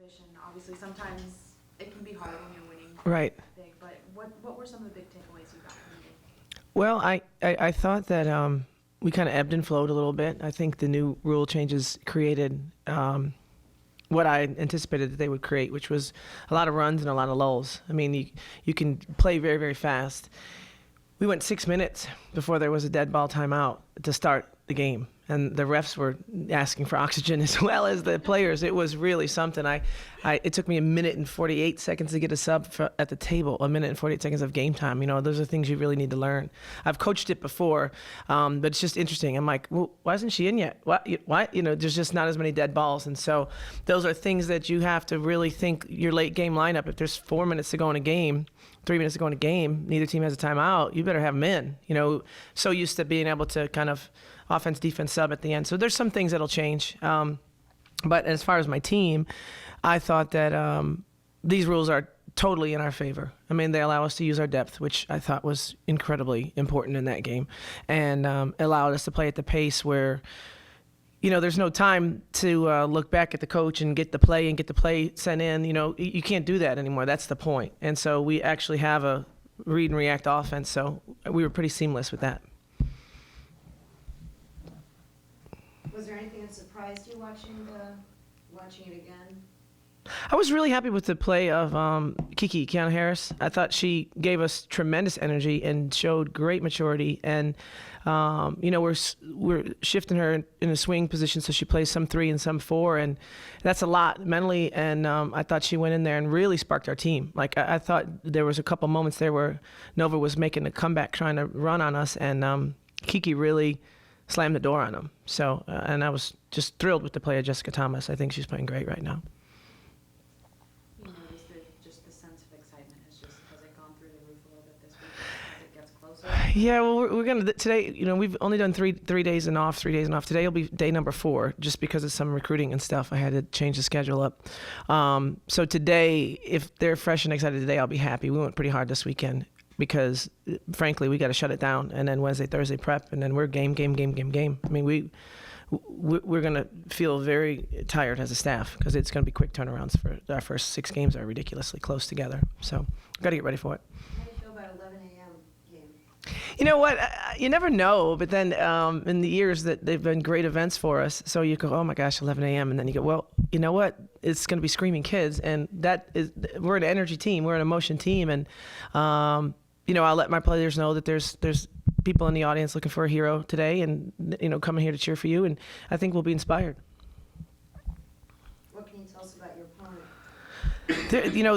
exhibition. Obviously, sometimes it can be hard when you're winning Right. big, but what were some of the big takeaways you got from the game? Well, I thought that we kind of ebbed and flowed a little bit. I think the new rule changes created what I anticipated that they would create, which was a lot of runs and a lot of lulls. I mean, you can play very, very fast. We went 6 minutes before there was a dead ball timeout to start the game. And the refs were asking for oxygen as well as the players. It was really something. It took me 1:48 to get a sub at the table. 1:48 of game time. You know, those are things you really need to learn. I've coached it before, but it's just interesting. I'm like, well, why isn't she in yet? Why? You know, there's just not as many dead balls. And so those are things that you have to really think your late game lineup. If there's 4 minutes to go in a game, 3 minutes to go in a game, neither team has a timeout, you better have them in. You know, so used to being able to kind of offense, defense, sub at the end. So there's some things that'll change. But as far as my team, I thought that these rules are totally in our favor. I mean, they allow us to use our depth, which I thought was incredibly important in that game, and allowed us to play at the pace where, you know, there's no time to look back at the coach and get the play sent in. You know, you can't do that anymore. That's the point. And so we actually have a read and react offense. So we were pretty seamless with that. Was there anything that surprised you watching it again? I was really happy with the play of Kiana Harris. I thought she gave us tremendous energy and showed great maturity. And you know, we're shifting her in a swing position so she plays some 3 and some 4, and that's a lot mentally. And I thought she went in there and really sparked our team. Like I thought there was a couple moments there where Nova was making a comeback, trying to run on us, and Kiki really slammed the door on them. So, and I was just thrilled with the play of Jessica Thomas. I think she's playing great right now. You noticed that just the sense of excitement has it gone through the roof a little bit this week as it gets closer? Yeah, well, we're gonna today. You know, we've only done three days and off. 3 days and off. Today will be day number 4, just because of some recruiting and stuff. I had to change the schedule up. So today, if they're fresh and excited today, I'll be happy. We went pretty hard this weekend, because frankly we got to shut it down, and then Wednesday, Thursday prep, and then we're game. I mean, we're going to feel very tired as a staff, because it's going to be quick turnarounds. For our first 6 games are ridiculously close together, so got to get ready for it. How do you feel about 11 a.m. game? You know what? You never know. But then in the years that they've been great events for us, so you go, oh my gosh, 11 a.m. And then you go, well, you know what? It's going to be screaming kids, and we're an energy team, we're an emotion team, and you know, I'll let my players know that there's people in the audience looking for a hero today, and you know, coming here to cheer for you, and I think we'll be inspired. What can you tell us about your opponent?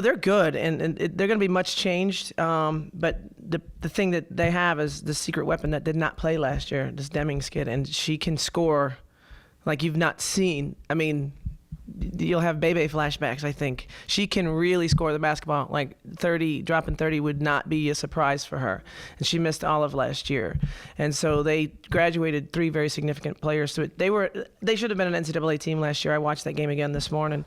They're good, and they're going to be much changed. But the thing that they have is the secret weapon that did not play last year, this Demings kid, and she can score like you've not seen. I mean, you'll have Bebe flashbacks. I think she can really score the basketball. Like 30, dropping 30 would not be a surprise for her. And she missed all of last year, and so they graduated 3 very significant players to it. They should have been an NCAA team last year. I watched that game again this morning.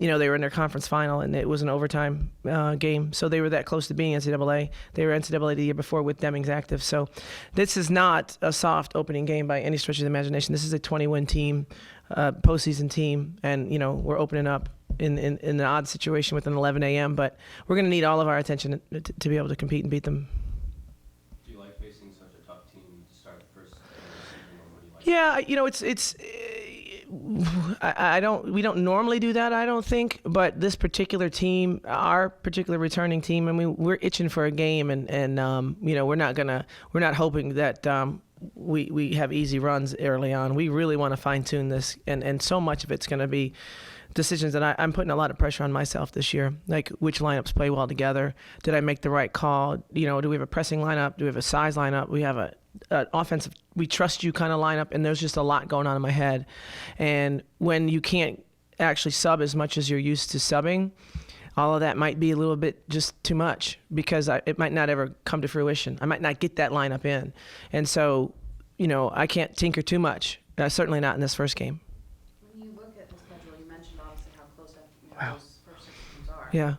You know, they were in their conference final, and it was an overtime game, so they were that close to being NCAA. They were NCAA the year before with Demings active. So this is not a soft opening game by any stretch of the imagination. This is a 20-win team, postseason team, and you know, we're opening up in an odd situation with an 11 a.m., but we're going to need all of our attention to be able to compete and beat them. Do you like facing such a tough team to start the first season, or what do you like? Yeah, you know, we don't normally do that, I don't think, but this particular team, our particular returning team, I mean, we're itching for a game, and you know, we're not hoping that we have easy runs early on. We really want to fine tune this, and so much of it's going to be decisions that I'm putting a lot of pressure on myself this year, like which lineups play well together. Did I make the right call? You know, do we have a pressing lineup? Do we have a size lineup? We have an offensive, we trust you kind of lineup, and there's just a lot going on in my head. And when you can't actually sub as much as you're used to subbing, all of that might be a little bit just too much, because it might not ever come to fruition. I might not get that lineup in. And so, you know, I can't tinker too much, certainly not in this first game. When you look at the schedule, you mentioned obviously how close Wow. those first 6 games are. Yeah,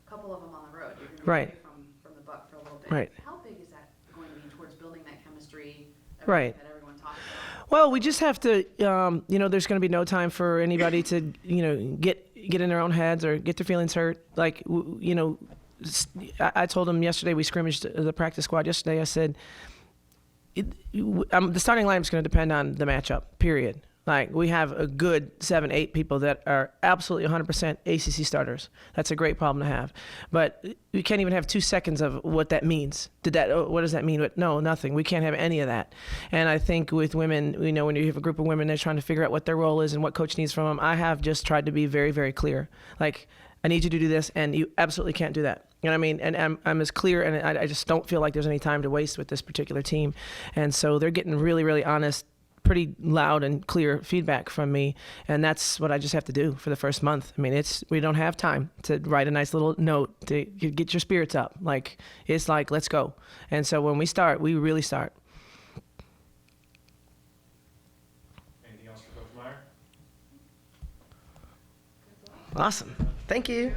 A couple of them on the road. You're going to be Right. away from the buck for a little bit. Right. How big is that going to be towards building that chemistry Right. that everyone talks about? Well, we just have to, you know, there's going to be no time for anybody to, you know, get in their own heads or get their feelings hurt. Like, you know, I told them yesterday, we scrimmaged the practice squad yesterday. I said, the starting lineup is going to depend on the matchup, period. Like, we have a good 7, 8 people that are absolutely 100% ACC starters. That's a great problem to have. But we can't even have 2 seconds of what that means. What does that mean? No, nothing. We can't have any of that. And I think with women, you know, when you have a group of women, they're trying to figure out what their role is and what coach needs from them. I have just tried to be very, very clear. Like, I need you to do this, and you absolutely can't do that. You know what I mean? And I'm as clear, and I just don't feel like there's any time to waste with this particular team. And so they're getting really, really honest, pretty loud and clear feedback from me, and that's what I just have to do for the first month. I mean, we don't have time to write a nice little note to get your spirits up. Like, it's like, let's go. And so when we start, we really start. Anything else for Coach Meier? Awesome. Thank you.